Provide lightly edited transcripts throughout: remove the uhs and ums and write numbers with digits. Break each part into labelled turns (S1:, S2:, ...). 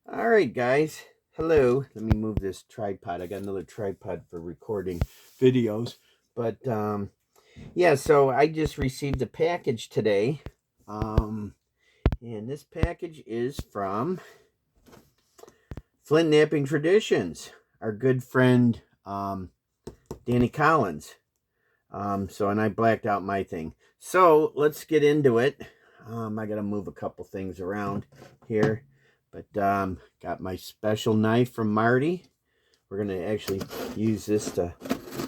S1: All right, guys. Hello. Let me move this tripod. I got another tripod for recording videos. But yeah, so I just received a package today. And this package is from Flintknapping Traditions, our good friend Danny Collins. And I blacked out my thing. So let's get into it. I got to move a couple things around here. But got my special knife from Marty. We're going to actually use this to...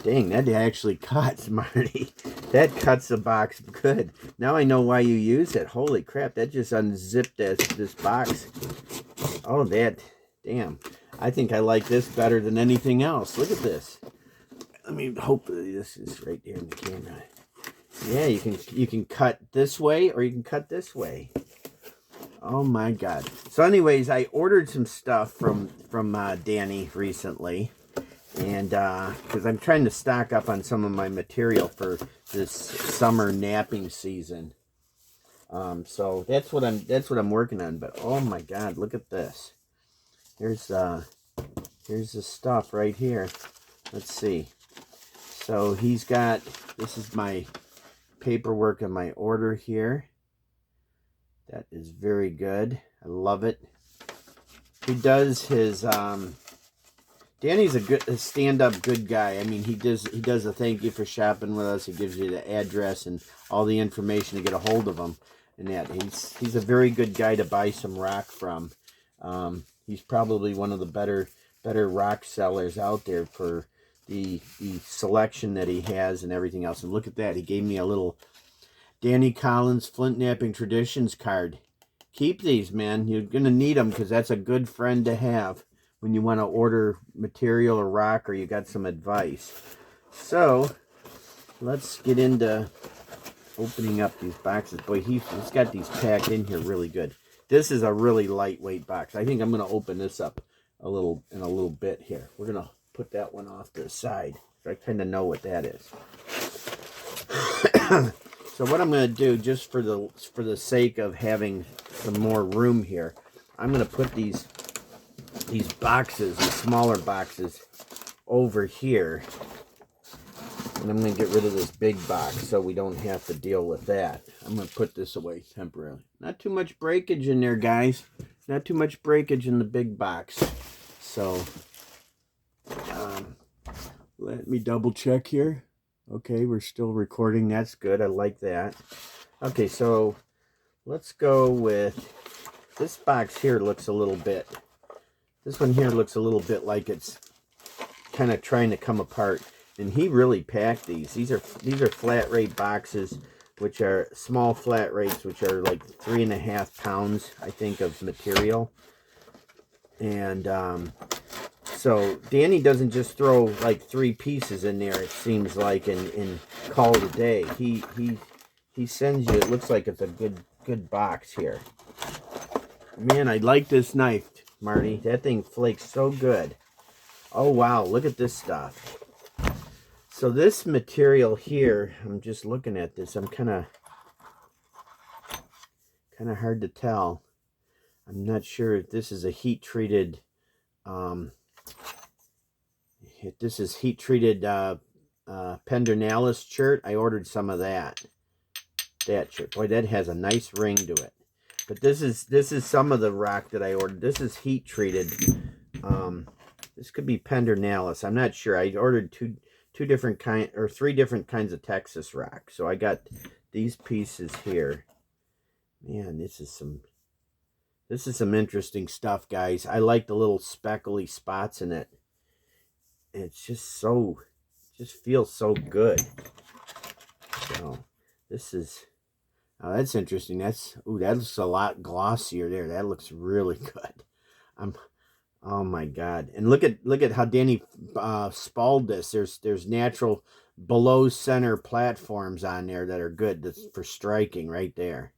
S1: Dang, that actually cuts, Marty. That cuts the box good. Now I know why you use it. Holy crap, that just unzipped this box. Oh, that... Damn. I think I like this better than anything else. Look at this. Let me hope this is right there in the camera. Yeah, you can cut this way or you can cut this way. Oh my god. So anyways, I ordered some stuff from Danny recently, and because I'm trying to stock up on some of my material for this summer napping season. So that's what I'm working on. But oh my god, look at this. Here's the stuff right here. Let's see. So he's got, this is my paperwork and my order here. That is very good. I love it. He does his Danny's a stand-up good guy. I mean, he does a thank you for shopping with us. He gives you the address and all the information to get a hold of him. And that he's a very good guy to buy some rock from. He's probably one of the better rock sellers out there for the selection that he has and everything else. And look at that. He gave me a little Danny Collins Flintknapping Traditions card. Keep these, man. You're going to need them because that's a good friend to have when you want to order material or rock or you got some advice. So, let's get into opening up these boxes. Boy, he's got these packed in here really good. This is a really lightweight box. I think I'm going to open this up in a little bit here. We're going to put that one off to the side. So I kind of know what that is. So what I'm going to do, just for the sake of having some more room here, I'm going to put these boxes, the smaller boxes, over here. And I'm going to get rid of this big box so we don't have to deal with that. I'm going to put this away temporarily. Not too much breakage in there, guys. Not too much breakage in the big box. So, let me double check here. Okay, we're still recording. That's good. I like that. Okay, so let's go with this box here. Looks a little bit, this one here looks a little bit like it's kind of trying to come apart. And he really packed these. These are flat rate boxes, which are small flat rates, which are like 3.5 pounds, I think, of material. And so Danny doesn't just throw like 3 pieces in there, it seems like, and call it a day. He sends you, it looks like it's a good box here. Man, I like this knife, Marty. That thing flakes so good. Oh wow, look at this stuff. So this material here, I'm just looking at this. I'm kind of hard to tell. I'm not sure if this is a heat treated. This is heat treated Pendernalis shirt. I ordered some of that. That shirt, boy, that has a nice ring to it. But this is some of the rock that I ordered. This is heat treated. This could be Pendernalis. I'm not sure. I ordered three different kinds of Texas rock. So I got these pieces here. Man, this is some interesting stuff, guys. I like the little speckly spots in it. And it's just feels so good. So this is, oh, that's interesting. That looks a lot glossier there. That looks really good. Oh my god. And look at how Danny spalled this. There's natural below center platforms on there that are good. That's for striking right there.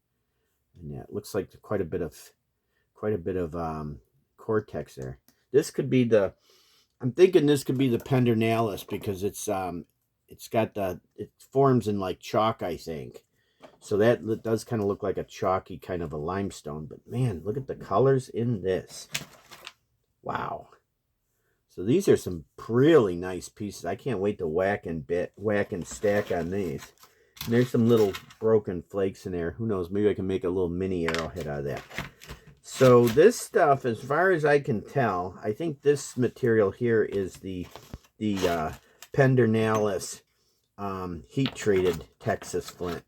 S1: And yeah, it looks like quite a bit of cortex there. This could be I'm thinking this could be the Pendernalis because it forms in like chalk, I think. So that does kind of look like a chalky kind of a limestone. But man, look at the colors in this. Wow. So these are some really nice pieces. I can't wait to whack and stack on these. And there's some little broken flakes in there. Who knows? Maybe I can make a little mini arrowhead out of that. So this stuff, as far as I can tell, I think this material here is the Pendernalis heat-treated Texas flint.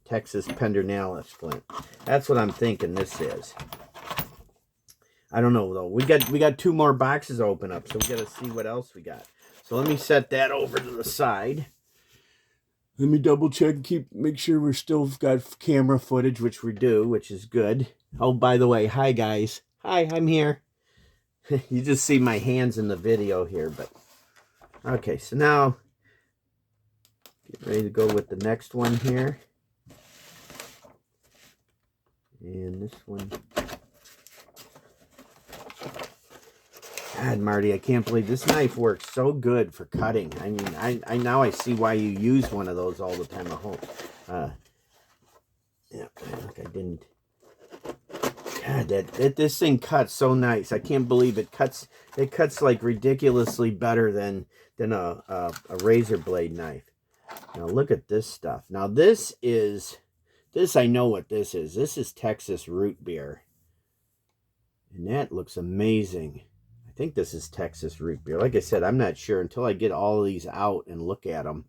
S1: Texas Pendernalis flint. That's what I'm thinking this is. I don't know though. We got 2 more boxes to open up, so we got to see what else we got. So let me set that over to the side. Let me double check and make sure we're still got camera footage, which we do, which is good. Oh, by the way, hi guys. Hi, I'm here. You just see my hands in the video here, but okay. So now get ready to go with the next one here, and this one. God, Marty, I can't believe this knife works so good for cutting. I mean, I now I see why you use one of those all the time at home. Yeah, look, I didn't. God, this thing cuts so nice. I can't believe it cuts. It cuts like ridiculously better than a razor blade knife. Now look at this stuff. Now this I know what this is. This is Texas root beer, and that looks amazing. I think this is Texas root beer. Like I said, I'm not sure until I get all of these out and look at them.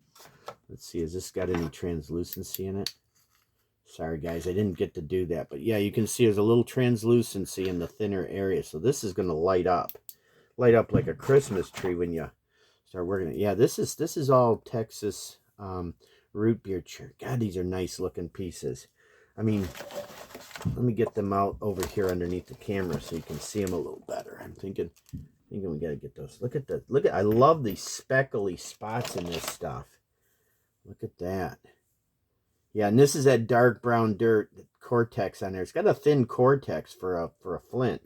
S1: Let's see, has this got any translucency in it? Sorry, guys, I didn't get to do that. But yeah, you can see there's a little translucency in the thinner area. So this is going to light up like a Christmas tree when you start working it. Yeah, this is all Texas root beer. God, these are nice looking pieces. I mean, let me get them out over here underneath the camera so you can see them a little better. I'm thinking we got to get those. Look at, I love these speckly spots in this stuff. Look at that. Yeah, and this is that dark brown dirt cortex on there. It's got a thin cortex for a flint.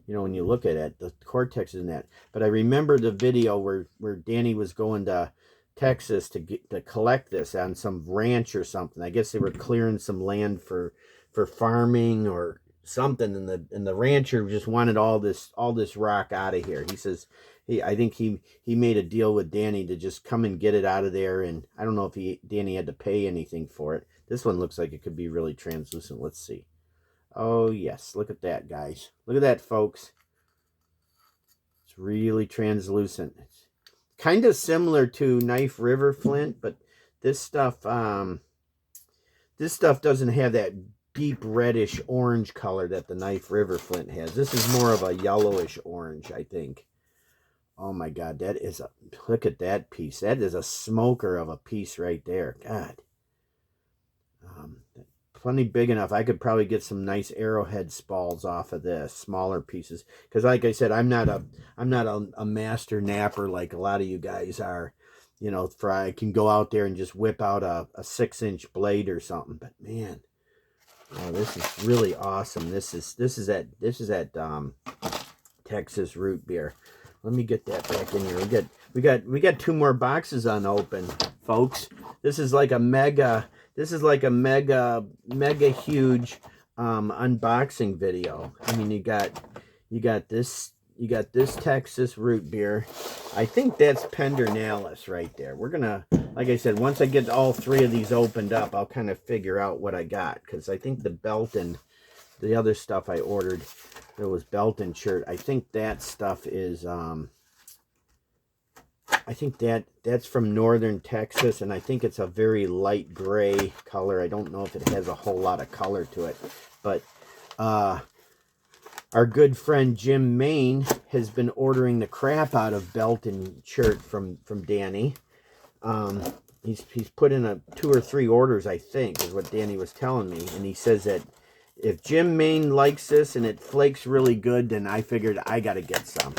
S1: You know, when you look at it, the cortex is in that. But I remember the video where Danny was going to Texas to collect this on some ranch or something. I guess they were clearing some land for farming or something, and the rancher just wanted all this rock out of here. He says I think he made a deal with Danny to just come and get it out of there, and I don't know if Danny had to pay anything for it. This one looks like it could be really translucent. Let's see. Oh yes, look at that, guys. Look at that, folks. It's really translucent. It's kind of similar to Knife River flint, but this stuff doesn't have that deep reddish orange color that the Knife River flint has. This is more of a yellowish orange, I think. Oh my God, look at that piece. That is a smoker of a piece right there. God. Plenty big enough. I could probably get some nice arrowhead spalls off of this, smaller pieces. Because like I said, I'm not a master napper like a lot of you guys are. You know, I can go out there and just whip out a 6-inch blade or something. But man, oh, this is really awesome. This is that Texas root beer. Let me get that back in here. We got 2 more boxes unopened, folks. This is like a mega huge unboxing video. I mean, you got this Texas root beer. I think that's Pendernalis right there. We're gonna, like I said, once I get all 3 of these opened up, I'll kind of figure out what I got, because I think the belt and the other stuff I ordered, there was belt and shirt. I think that stuff is I think that's from northern Texas, and I think it's a very light gray color. I don't know if it has a whole lot of color to it, but our good friend Jim Main has been ordering the crap out of belt and shirt from Danny. He's put in 2 or 3 orders, I think, is what Danny was telling me, and he says that if Jim Main likes this and it flakes really good, then I figured I got to get some.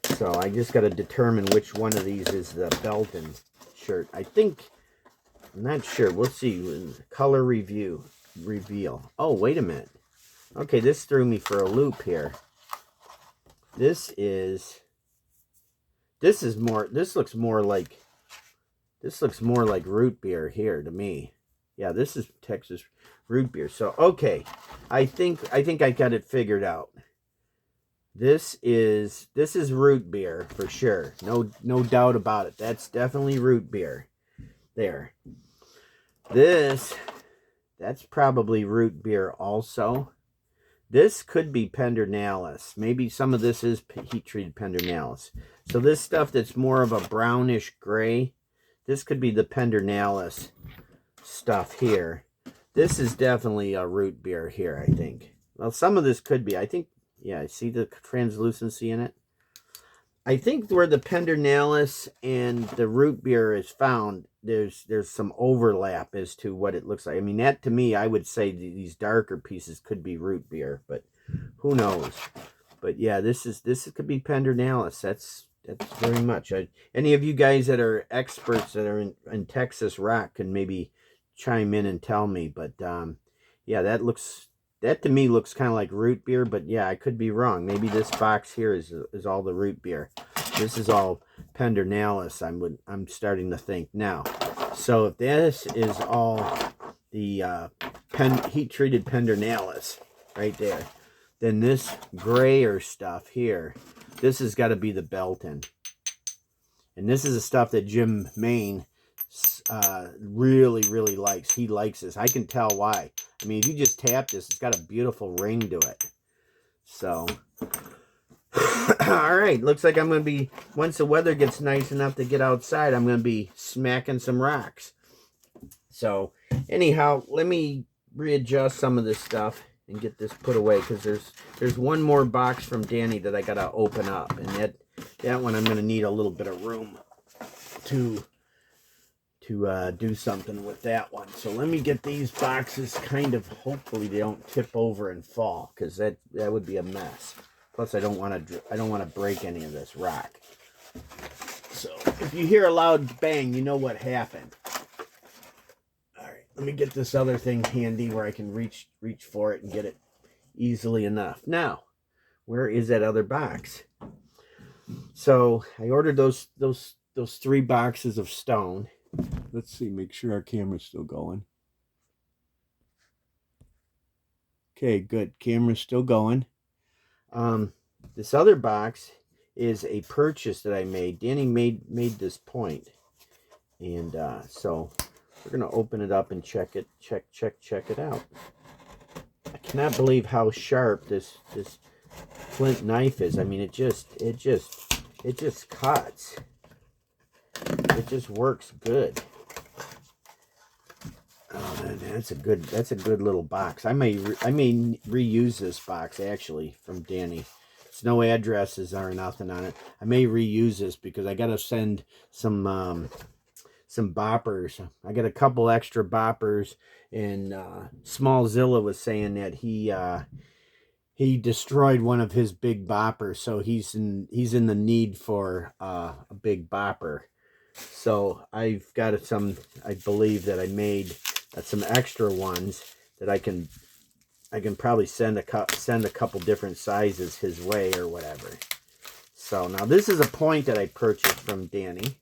S1: So I just got to determine which one of these is the belt and shirt. I'm not sure. We'll see. Color reveal. Oh, wait a minute. Okay, this threw me for a loop here. This looks more like root beer here to me. Yeah, this is Texas root beer. So, okay. I think I got it figured out. This is root beer for sure. No doubt about it. That's definitely root beer. There. That's probably root beer also. This could be Pendernalis. Maybe some of this is heat-treated Pendernalis. So this stuff that's more of a brownish gray, this could be the Pendernalis stuff here. This is definitely a root beer here, I think. Well, some of this could be. I think, yeah, see the translucency in it? I think where the Pendernalis and the root beer is found, there's some overlap as to what it looks like. I mean, that to me, I would say these darker pieces could be root beer, but who knows? But yeah, this could be Pendernalis. That's very much. Any of you guys that are experts that are in Texas rock can maybe chime in and tell me. But yeah, that to me looks kind of like root beer, but yeah, I could be wrong. Maybe this box here is all the root beer. This is all Pendernalis, I'm starting to think now. So if this is all the heat-treated Pendernalis right there, then this grayer stuff here, this has got to be the Belton. And this is the stuff that Jim Maine really likes. He likes this. I can tell why. I mean, if you just tap this, it's got a beautiful ring to it. So, all right. Looks like I'm going to be, once the weather gets nice enough to get outside, I'm going to be smacking some rocks. So, anyhow, let me readjust some of this stuff and get this put away, because there's one more box from Danny that I got to open up. And that one I'm going to need a little bit of room to do something with that one. So let me get these boxes kind of, hopefully they don't tip over and fall, because that would be a mess. Plus I don't want to break any of this rock. So if you hear a loud bang, you know what happened. All right, let me get this other thing handy where I can reach for it and get it easily enough. Now, where is that other box? So I ordered those 3 boxes of stone. Let's see, make sure our camera's still going. Okay, good. Camera's still going. This other box is a purchase that I made. Danny made this point. And so we're going to open it up and check it out. I cannot believe how sharp this flint knife is. I mean, it just cuts. It just works good. Oh man, that's a good little box. I may reuse this box actually from Danny. There's no addresses or nothing on it. I may reuse this because I gotta send some boppers. I got a couple extra boppers, and Small Zilla was saying that he destroyed one of his big boppers, so he's in the need for a big bopper. So I've got some, I believe that I made some extra ones that I can probably send a couple different sizes his way or whatever. So now this is a point that I purchased from Danny.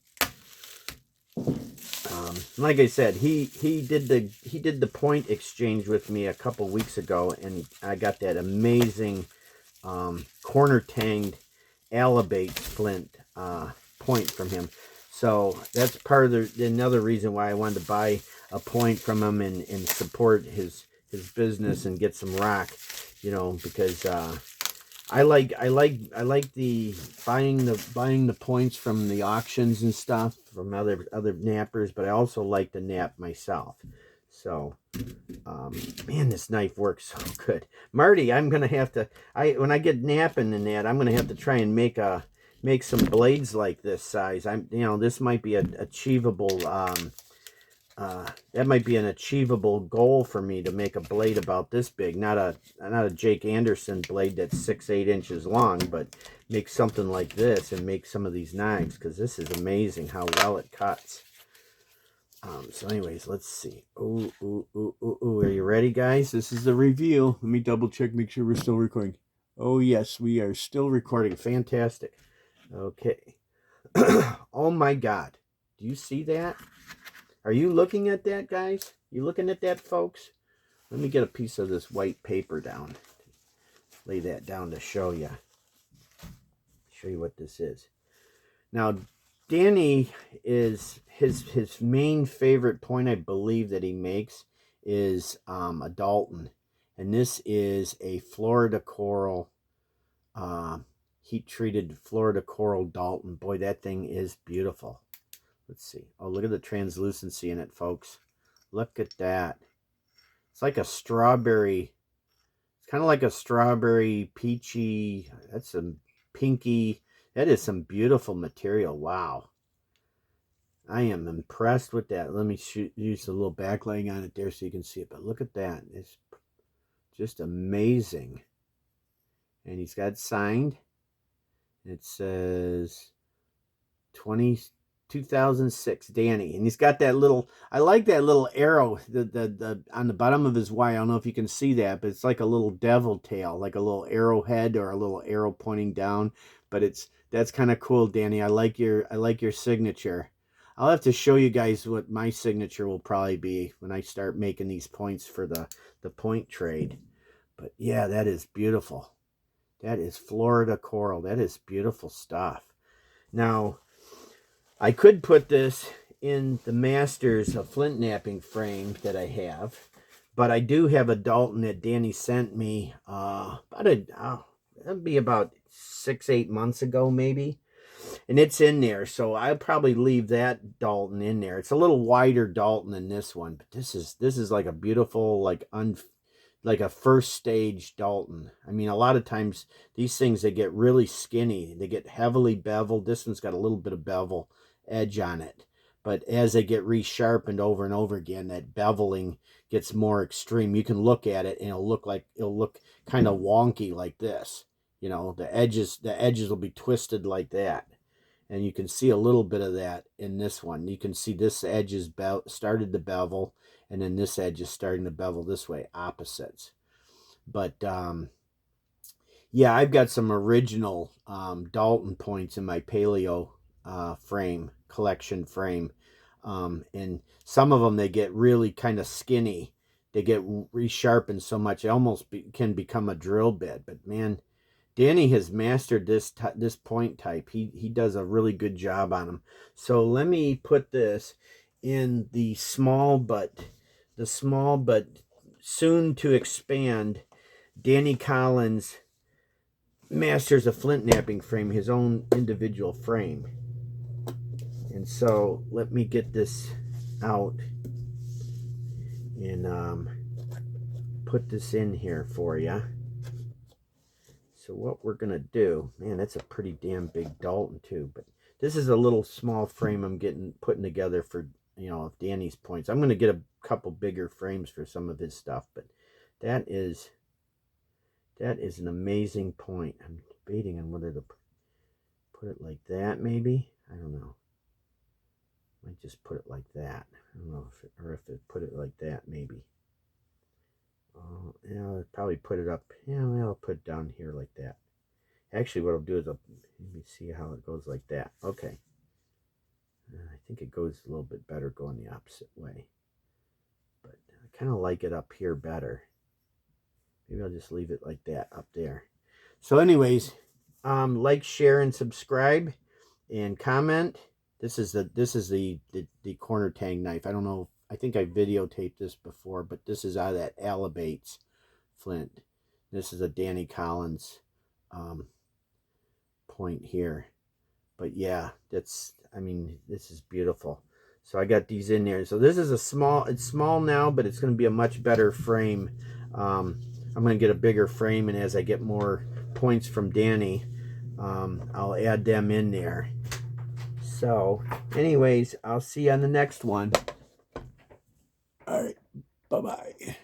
S1: Like I said, he did the point exchange with me a couple weeks ago, and I got that amazing corner tanged alabate flint point from him. So that's part of another reason why I wanted to buy a point from him and support his business and get some rock, you know, because I like the buying the points from the auctions and stuff from other knappers, but I also like to knap myself. So man, this knife works so good. Marty, I'm gonna have to, when I get napping in that, I'm gonna have to try and make some blades like this size. This might be an achievable that might be an achievable goal for me, to make a blade about this big. Not a Jake Anderson blade that's 6-8 inches long, but make something like this and make some of these knives, because this is amazing how well it cuts. So anyways, let's see. Ooh, are you ready, guys? This is the review. Let me double check, make sure we're still recording. Oh yes, we are still recording. Fantastic. Okay. Oh my God. Do you see that? Are you looking at that, guys? You looking at that, folks? Let me get a piece of this white paper down. Lay that down to show you. show you what this is. Now, Danny is his main favorite point, I believe, that he makes is a Dalton, and this is a Florida coral, heat treated Florida coral Dalton. Boy, that thing is beautiful. Let's see. Oh, look at the translucency in it, folks. Look at that. It's like a strawberry. It's kind of like a strawberry peachy. That's some pinky. That is some beautiful material. Wow. I am impressed with that. Let me use a little backlighting on it there so you can see it. But look at that. It's just amazing. And he's got signed. It says 2006 Danny, and he's got that little, I like that little arrow the on the bottom of his wire. I don't know if you can see that, but it's like a little devil tail, like a little arrowhead or a little arrow pointing down. But that's kind of cool, Danny. I like your signature. I'll have to show you guys what my signature will probably be when I start making these points for the point trade. But yeah, that is beautiful. That is Florida coral. That is beautiful stuff. Now, I could put this in the Masters of Flintknapping frame that I have, but I do have a Dalton that Danny sent me that'd be about 6-8 months ago maybe, and it's in there, so I'll probably leave that Dalton in there. It's a little wider Dalton than this one, but this is like a beautiful, like a first stage Dalton. I mean, a lot of times these things, they get really skinny. They get heavily beveled. This one's got a little bit of bevel edge on it. But as they get resharpened over and over again, that beveling gets more extreme. You can look at it and it'll look kind of wonky like this. You know, the edges will be twisted like that. And you can see a little bit of that in this one. You can see this edge is started to bevel, and then this edge is starting to bevel this way, opposites. But yeah, I've got some original Dalton points in my paleo collection frame, and some of them, they get really kind of skinny. They get resharpened so much it almost can become a drill bit. But man, Danny has mastered this point type. He does a really good job on them. So let me put this in the small but soon to expand Danny Collins Masters of Flintknapping frame, his own individual frame. And so let me get this out and put this in here for you. So what we're going to do, man, that's a pretty damn big Dalton too, but this is a little small frame I'm putting together for, Danny's points. I'm going to get a couple bigger frames for some of his stuff, but that is an amazing point. I'm debating on whether to put it like that, maybe. I don't know. Might just put it like that. I don't know if it put it like that, maybe. Yeah, I'll probably put it up. Yeah, I'll put it down here like that. Actually, what I'll do is let me see how it goes like that. Okay. I think it goes a little bit better going the opposite way. But I kind of like it up here better. Maybe I'll just leave it like that up there. So anyways, like, share, and subscribe, and comment. This is the corner tang knife. I don't know. I think I videotaped this before, but this is out of that Alabates flint. This is a Danny Collins point here. But yeah, this is beautiful. So I got these in there. So this is it's small now, but it's going to be a much better frame. I'm going to get a bigger frame, and as I get more points from Danny, I'll add them in there. So anyways, I'll see you on the next one. All right. Bye-bye.